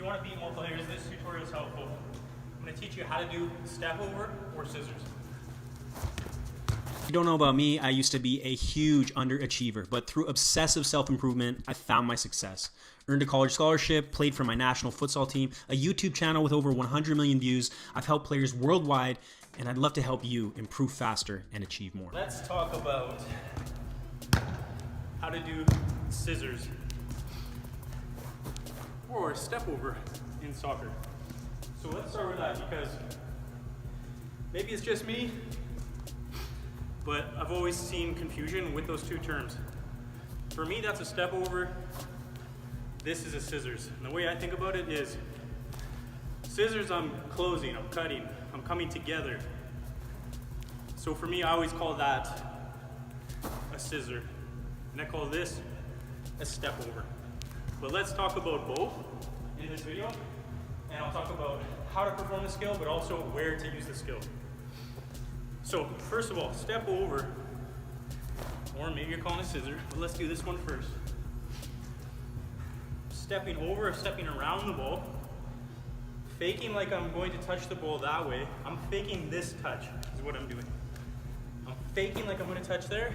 you want to beat more players, this tutorial is helpful. I'm going to teach you how to do step over or scissors. If you don't know about me, I used to be a huge underachiever, but through obsessive self-improvement, I found my success. Earned a college scholarship, played for my national futsal team, a YouTube channel with over 100 million views. I've helped players worldwide, and I'd love to help you improve faster and achieve more. Let's talk about how to do scissors or step over in soccer. So let's start with that, because maybe it's just me, but I've always seen confusion with those two terms. For me, that's a step over. This is a scissors. And the way I think about it is, scissors, I'm closing, I'm cutting, I'm coming together. So for me, I always call that a scissor. And I call this a step over. But let's talk about both in this video. And I'll talk about how to perform the skill, but also where to use the skill. So first of all, step over, or maybe you're calling it a scissor, but let's do this one first. Stepping over or stepping around the ball, faking like I'm going to touch the ball that way. I'm faking this touch is what I'm doing. I'm faking like I'm going to touch there,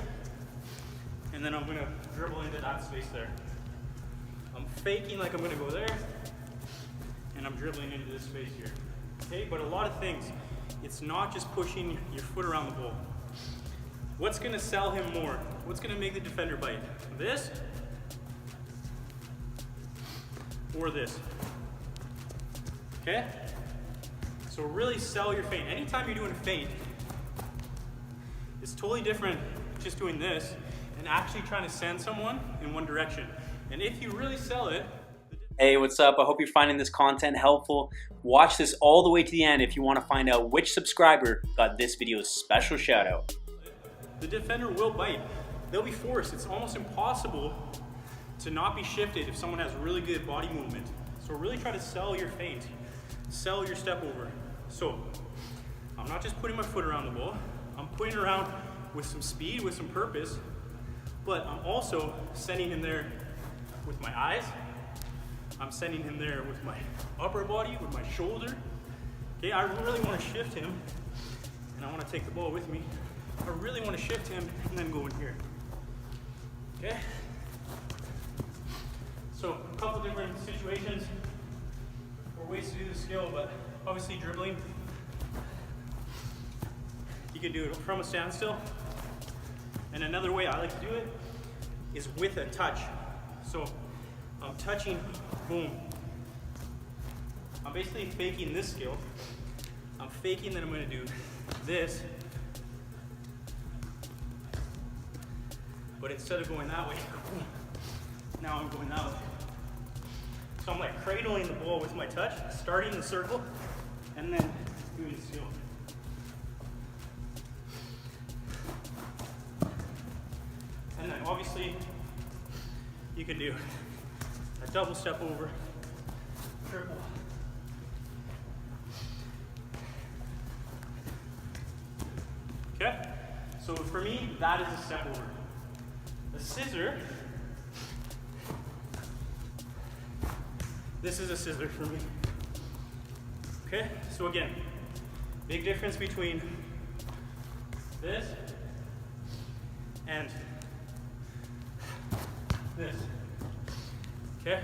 and then I'm going to dribble into that space there. I'm faking like I'm going to go there, and I'm dribbling into this space here. Okay, but a lot of things, it's not just pushing your foot around the ball. What's going to sell him more? What's going to make the defender bite? This or this? Okay? So really sell your feint. Anytime you're doing a feint, it's totally different just doing this and actually trying to send someone in one direction. And if you really sell it, hey, what's up? I hope you're finding this content helpful. Watch this all the way to the end if you want to find out which subscriber got this video's special shout out. The defender will bite. They'll be forced. It's almost impossible to not be shifted if someone has really good body movement. So really try to sell your feint, sell your step over. So I'm not just putting my foot around the ball, I'm putting it around with some speed, with some purpose, but I'm also sending him there with my eyes. I'm sending him there with my upper body, with my shoulder. Okay, I really want to shift him, and I want to take the ball with me. I really want to shift him and then go in here. Okay? So a couple different situations or ways to do the skill, but obviously dribbling. You can do it from a standstill. And another way I like to do it is with a touch. So I'm touching, boom. I'm basically faking this skill. I'm faking that I'm going to do this. But instead of going that way, now I'm going that way. So I'm like cradling the ball with my touch, starting the circle, and then doing the skill. And then obviously, you can do a double step over, triple. Okay? So for me, that is a step over. A scissor, this is a scissor for me. Okay? So again, big difference between this and this. Okay?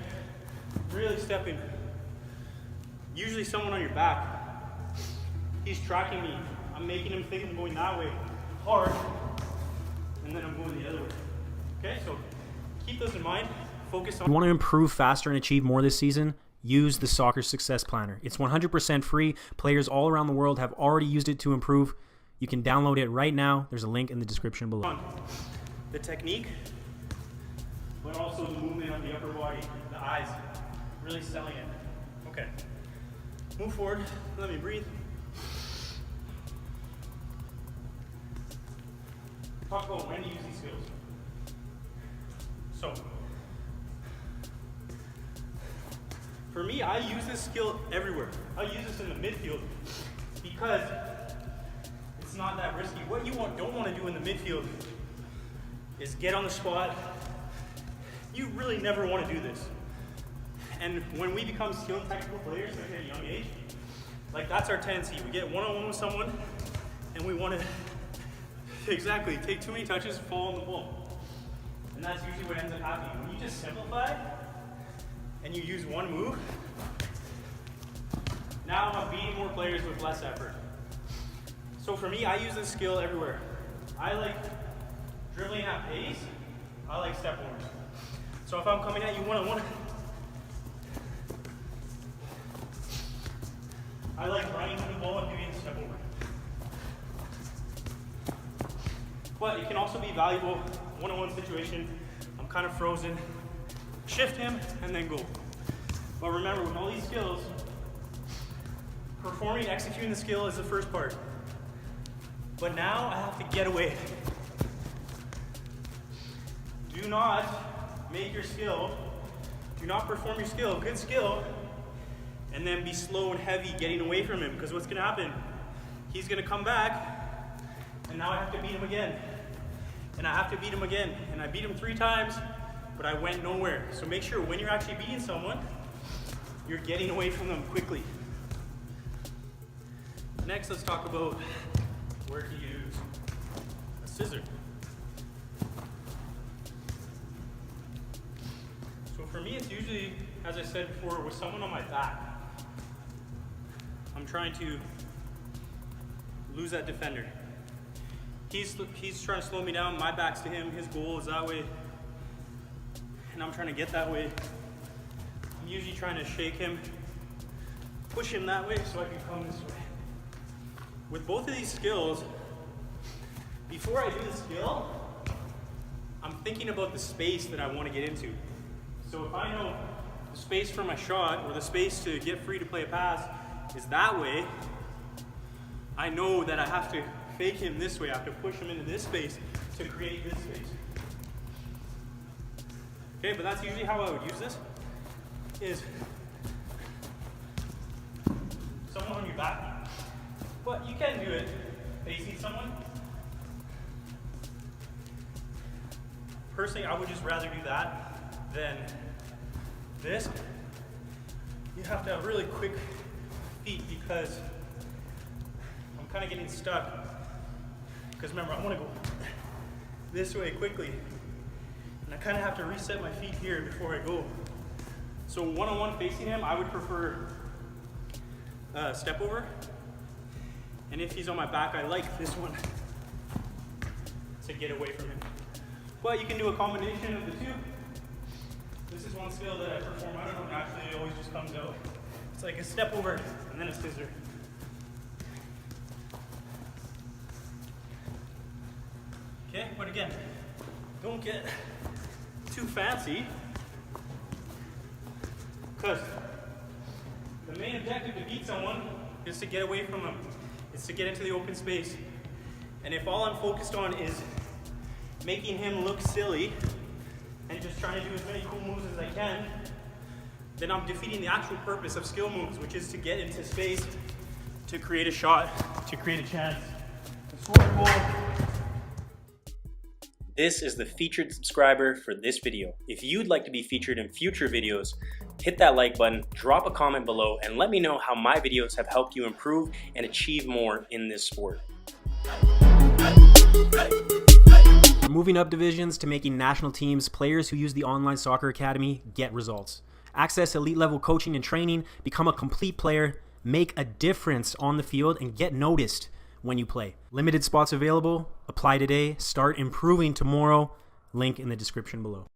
Really stepping. Usually someone on your back, he's tracking me. I'm making him think I'm going that way hard, and then I'm going the other way. Okay, so keep those in mind. Focus on. If you want to improve faster and achieve more this season, use the Soccer Success Planner. It's 100% free. Players all around the world have already used it to improve. You can download it right now. There's a link in the description below. The technique, but also the movement of the upper body, the eyes, really selling it. Okay, move forward, let me breathe. Talk about when to use these skills. So, for me, I use this skill everywhere. I use this in the midfield because it's not that risky. What you don't want to do in the midfield is get on the spot. You really never want to do this. And when we become skilled and technical players, like at a young age, like that's our tendency. We get one-on-one with someone, and we want to exactly take too many touches, fall on the ball. And that's usually what ends up happening. When you just simplify and you use one move, now I'm beating more players with less effort. So for me, I use this skill everywhere. I like dribbling at pace. I like step overs. So if I'm coming at you one-on-one, I like running to the ball and doing a step over. But it can also be valuable one-on-one situation. I'm kind of frozen. Shift him and then go. But remember, with all these skills, performing, executing the skill is the first part. But now I have to get away. Do not make your skill, do not perform your skill, good skill, and then be slow and heavy getting away from him, because what's gonna happen? He's gonna come back, and now I have to beat him again. And I have to beat him again. And I beat him 3 times, but I went nowhere. So make sure when you're actually beating someone, you're getting away from them quickly. Next, let's talk about where to use a scissor. So for me, it's usually, as I said before, with someone on my back. I'm trying to lose that defender. He's trying to slow me down, my back's to him, his goal is that way, and I'm trying to get that way. I'm usually trying to shake him, push him that way so I can come this way. With both of these skills, before I do the skill, I'm thinking about the space that I want to get into. So if I know the space for my shot or the space to get free to play a pass is that way, I know that I have to fake him this way. I have to push him into this space to create this space. Okay, but that's usually how I would use this, is someone on your back. But you can do it facing someone. Personally, I would just rather do that than this. You have to have really quick feet because I'm kind of getting stuck. Because remember, I want to go this way quickly. And I kind of have to reset my feet here before I go. So one-on-one facing him, I would prefer step over. And if he's on my back, I like this one to get away from him. But you can do a combination of the two. This is one skill that I perform. I don't know, naturally it always just comes out. It's like a step over and then a scissor. Okay, but again, don't get too fancy, because the main objective to beat someone is to get away from them. It's to get into the open space. And if all I'm focused on is making him look silly and just trying to do as many cool moves as I can, then I'm defeating the actual purpose of skill moves, which is to get into space, to create a shot, to create a chance, to score a goal. This is the featured subscriber for this video. If you'd like to be featured in future videos, hit that like button, drop a comment below, and let me know how my videos have helped you improve and achieve more in this sport. From moving up divisions to making national teams, players who use the Online Soccer Academy get results. Access elite level coaching and training, become a complete player, make a difference on the field, and get noticed when you play. Limited spots available. Apply today. Start improving tomorrow. Link in the description below.